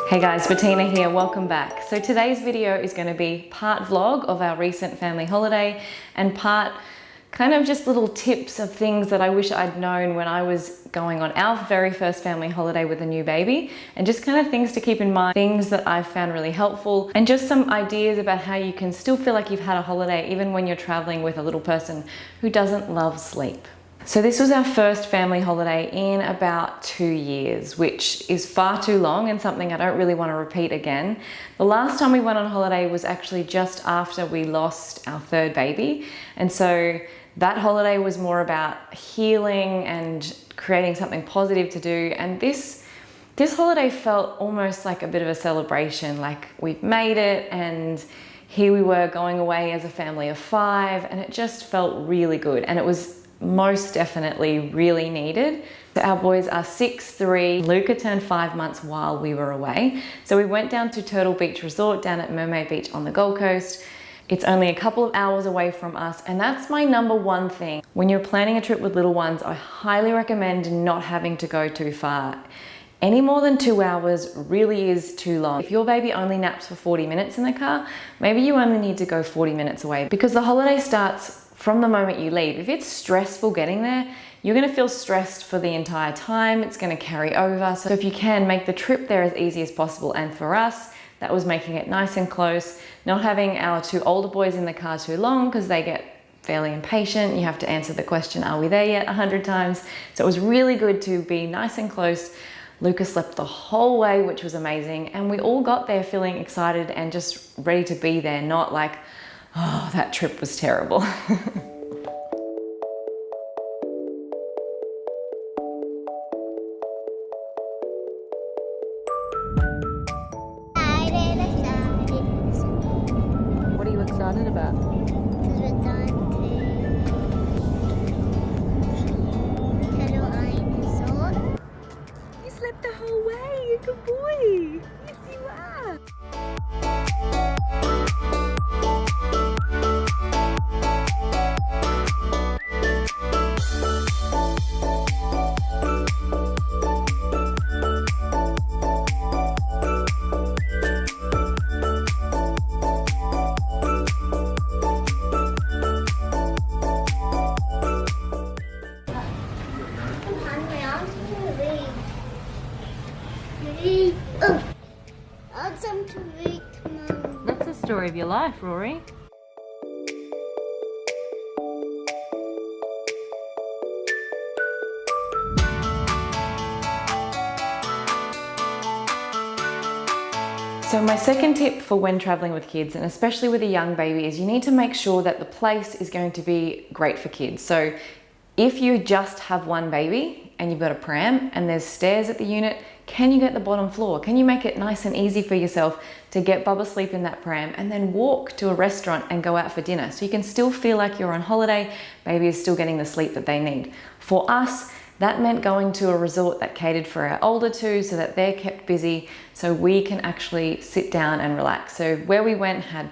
Hey guys, Bettina here, welcome back. So today's video is going to be part vlog of our recent family holiday and part kind of just little tips of things that I wish I'd known when I was going on our very first family holiday with a new baby, and just kind of things to keep in mind, things that I've found really helpful, and just some ideas about how you can still feel like you've had a holiday even when you're traveling with a little person who doesn't love sleep. So this was our first family holiday in about 2 years, which is far too long and something I don't really want to repeat again. The last time we went on holiday was actually just after we lost our third baby. And so that holiday was more about healing and creating something positive to do. And this holiday felt almost like a bit of a celebration, like we've made it and here we were going away as a family of 5, and it just felt really good. And it was most definitely really needed. So our boys are 6, 3. Luca turned 5 months while we were away. So we went down to Turtle Beach Resort down at Mermaid Beach on the Gold Coast. It's only a couple of hours away from us, and that's my number one thing. When you're planning a trip with little ones, I highly recommend not having to go too far. Any more than 2 hours really is too long. If your baby only naps for 40 minutes in the car, maybe you only need to go 40 minutes away, because the holiday starts from the moment you leave. If it's stressful getting there, you're gonna feel stressed for the entire time. It's gonna carry over. So if you can, make the trip there as easy as possible. And for us, that was making it nice and close, not having our 2 older boys in the car too long because they get fairly impatient. You have to answer the question, are we there yet, 100 times. So it was really good to be nice and close. Luca slept the whole way, which was amazing. And we all got there feeling excited and just ready to be there, not like, oh, that trip was terrible. What are you excited about? Because we're going to Turtle Island Resort. You slept the whole way, you're a good boy. Yes, you are. Awesome to read tomorrow. That's the story of your life, Rory. So my second tip for when traveling with kids, and especially with a young baby, is you need to make sure that the place is going to be great for kids. So if you just have one baby and you've got a pram and there's stairs at the unit, can you get the bottom floor? Can you make it nice and easy for yourself to get Bubba sleep in that pram and then walk to a restaurant and go out for dinner? So you can still feel like you're on holiday, baby is still getting the sleep that they need. For us, that meant going to a resort that catered for our older 2 so that they're kept busy so we can actually sit down and relax. So where we went had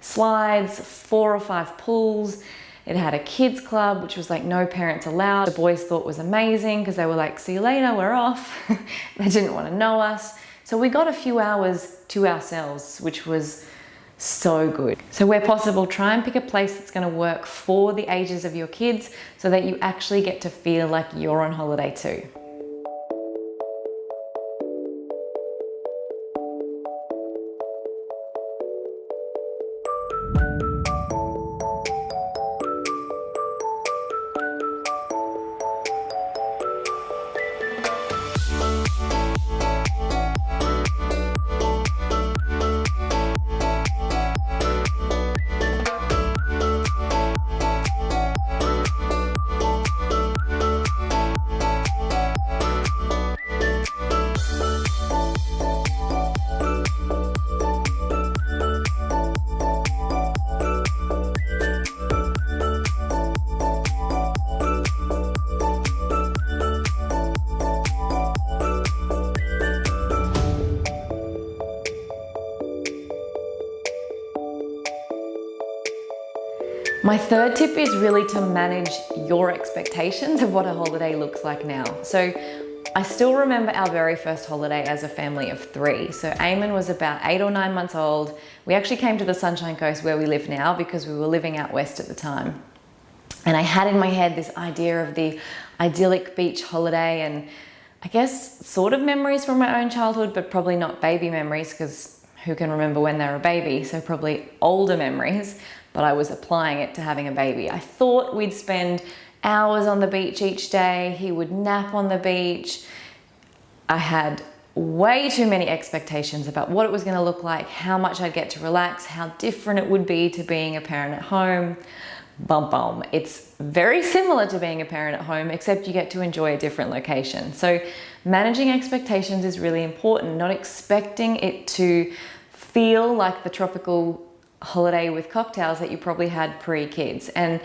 slides, 4 or 5 pools. It had a kids club, which was like no parents allowed. The boys thought was amazing because they were like, see you later, we're off. They didn't want to know us. So we got a few hours to ourselves, which was so good. So where possible, try and pick a place that's going to work for the ages of your kids so that you actually get to feel like you're on holiday too. My third tip is really to manage your expectations of what a holiday looks like now. So I still remember our very first holiday as a family of 3. So Eamon was about 8 or 9 months old. We actually came to the Sunshine Coast where we live now because we were living out west at the time. And I had in my head this idea of the idyllic beach holiday, and I guess sort of memories from my own childhood, but probably not baby memories, because who can remember when they were a baby? So probably older memories, but I was applying it to having a baby. I thought we'd spend hours on the beach each day. He would nap on the beach. I had way too many expectations about what it was going to look like, how much I'd get to relax, how different it would be to being a parent at home. Bum bum. It's very similar to being a parent at home, except you get to enjoy a different location. So managing expectations is really important, not expecting it to feel like the tropical holiday with cocktails that you probably had pre-kids. And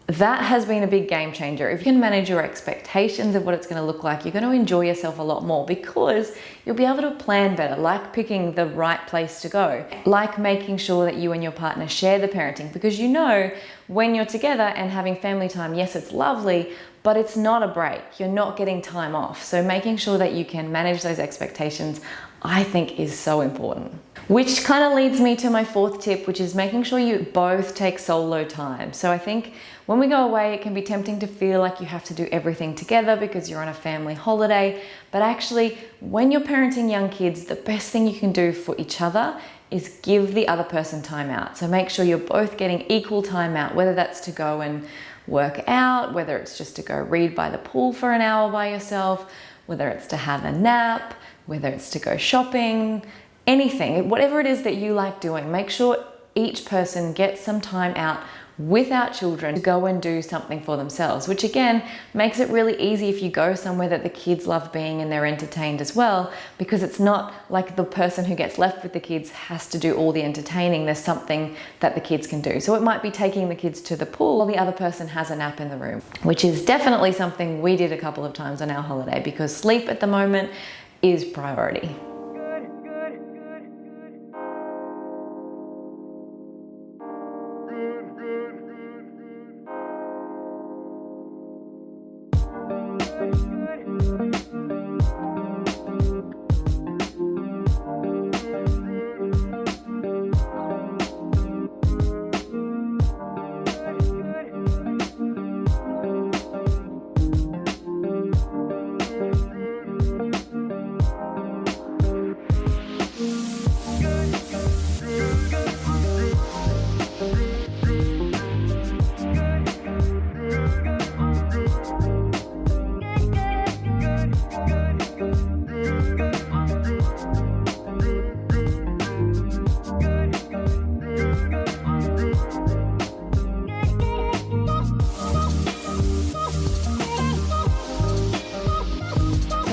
that has been a big game changer. If you can manage your expectations of what it's going to look like, you're going to enjoy yourself a lot more, because you'll be able to plan better, like picking the right place to go, like making sure that you and your partner share the parenting, because you know when you're together and having family time, yes, it's lovely, but it's not a break. You're not getting time off. So making sure that you can manage those expectations, I think, is so important. Which kind of leads me to my 4th tip, which is making sure you both take solo time. So I think when we go away, it can be tempting to feel like you have to do everything together because you're on a family holiday. But actually, when you're parenting young kids, the best thing you can do for each other is give the other person time out. So make sure you're both getting equal time out, whether that's to go and work out, whether it's just to go read by the pool for an hour by yourself, whether it's to have a nap, whether it's to go shopping, anything, whatever it is that you like doing, make sure each person gets some time out without children to go and do something for themselves, which again makes it really easy if you go somewhere that the kids love being and they're entertained as well, because it's not like the person who gets left with the kids has to do all the entertaining. There's something that the kids can do. So it might be taking the kids to the pool while the other person has a nap in the room, which is definitely something we did a couple of times on our holiday, because sleep at the moment is priority.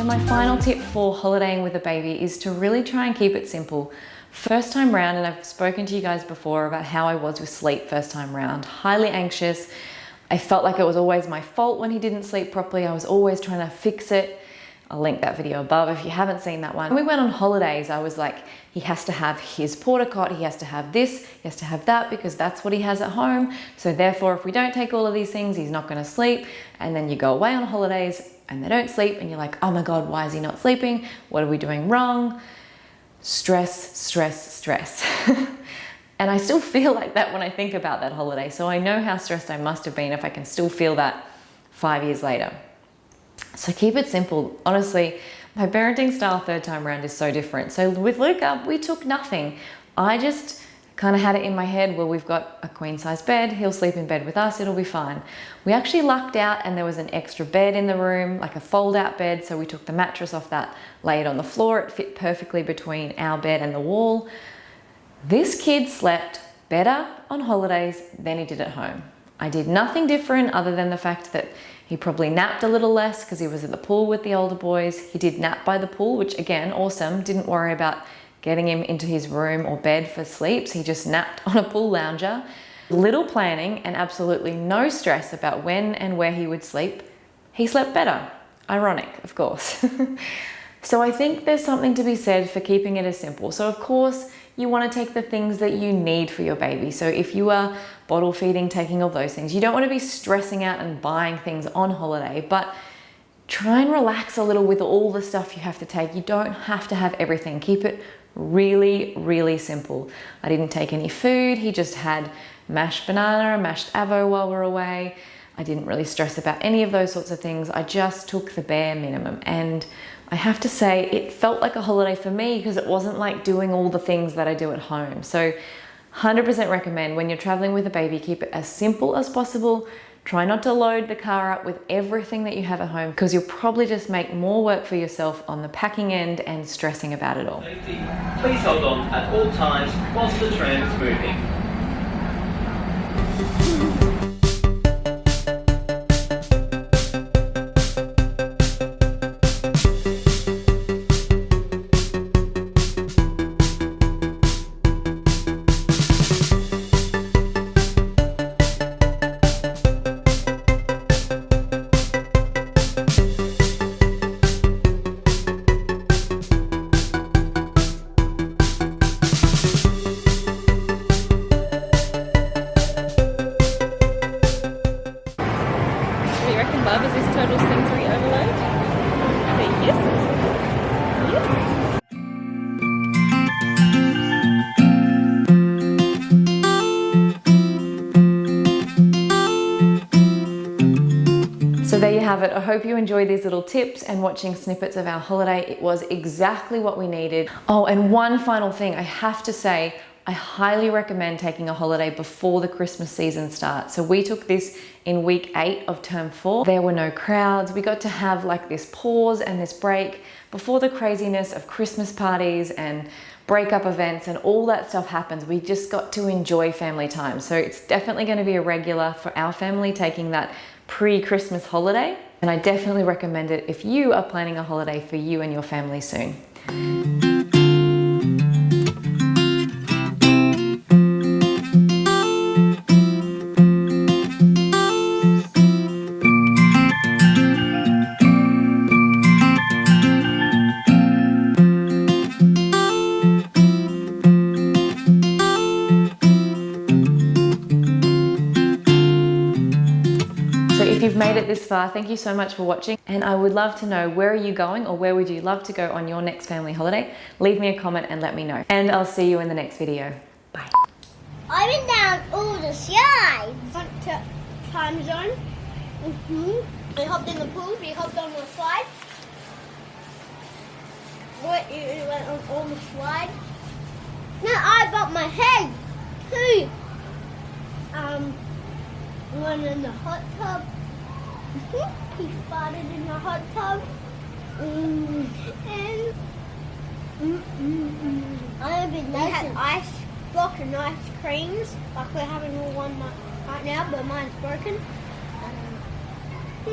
My final tip for holidaying with a baby is to really try and keep it simple. First time round, and I've spoken to you guys before about how I was with sleep first time round, highly anxious. I felt like it was always my fault when he didn't sleep properly. I was always trying to fix it. I'll link that video above if you haven't seen that one. When we went on holidays, I was like, he has to have his porta cot, he has to have this, he has to have that, because that's what he has at home. So therefore, if we don't take all of these things, he's not gonna sleep. And then you go away on holidays and they don't sleep and you're like, oh my God, why is he not sleeping? What are we doing wrong? Stress, stress, stress. And I still feel like that when I think about that holiday. So I know how stressed I must have been if I can still feel that 5 years later. So keep it simple. Honestly, my parenting style third time around is so different. So with Luca, we took nothing. I just kind of had it in my head, well, we've got a queen size bed, he'll sleep in bed with us, it'll be fine. We actually lucked out and there was an extra bed in the room, like a fold out bed. So we took the mattress off that, laid it on the floor. It fit perfectly between our bed and the wall. This kid slept better on holidays than he did at home. I did nothing different other than the fact that he probably napped a little less because he was at the pool with the older boys. He did nap by the pool, which again, awesome. Didn't worry about getting him into his room or bed for sleeps. He just napped on a pool lounger. Little planning and absolutely no stress about when and where he would sleep. He slept better. Ironic, of course. So I think there's something to be said for keeping it as simple. So of course, you want to take the things that you need for your baby. So if you are bottle feeding, taking all those things, you don't want to be stressing out and buying things on holiday, but try and relax a little with all the stuff you have to take. You don't have to have everything. Keep it really, really simple. I didn't take any food. He just had mashed banana, mashed avo while we're away. I didn't really stress about any of those sorts of things. I just took the bare minimum. And I have to say, it felt like a holiday for me because it wasn't like doing all the things that I do at home. So 100% recommend when you're traveling with a baby, keep it as simple as possible. Try not to load the car up with everything that you have at home because you'll probably just make more work for yourself on the packing end and stressing about it all. Please hold on at all times whilst the tram is moving. Bub, is this total sensory overload? Say yes. Yes. So there you have it. I hope you enjoyed these little tips and watching snippets of our holiday. It was exactly what we needed. Oh, and one final thing I have to say, I highly recommend taking a holiday before the Christmas season starts. So we took this in week 8 of term 4. There were no crowds. We got to have like this pause and this break before the craziness of Christmas parties and breakup events and all that stuff happens. We just got to enjoy family time. So it's definitely going to be a regular for our family taking that pre-Christmas holiday. And I definitely recommend it if you are planning a holiday for you and your family soon. If you've made it this far, thank you so much for watching, and I would love to know, where are you going or where would you love to go on your next family holiday? Leave me a comment and let me know, and I'll see you in the next video. Bye. I went down all the slides. Went to time zone. We hopped in the pool. We hopped on the slide. We went on all the slides. Now I bumped my head too. Went in the hot tub. He farted in the hot tub. And we had ice block and ice creams. Like we're having all one right now, but mine's broken. I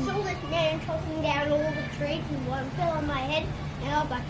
saw this man chopping down all the trees and one fell on my head, and I was like,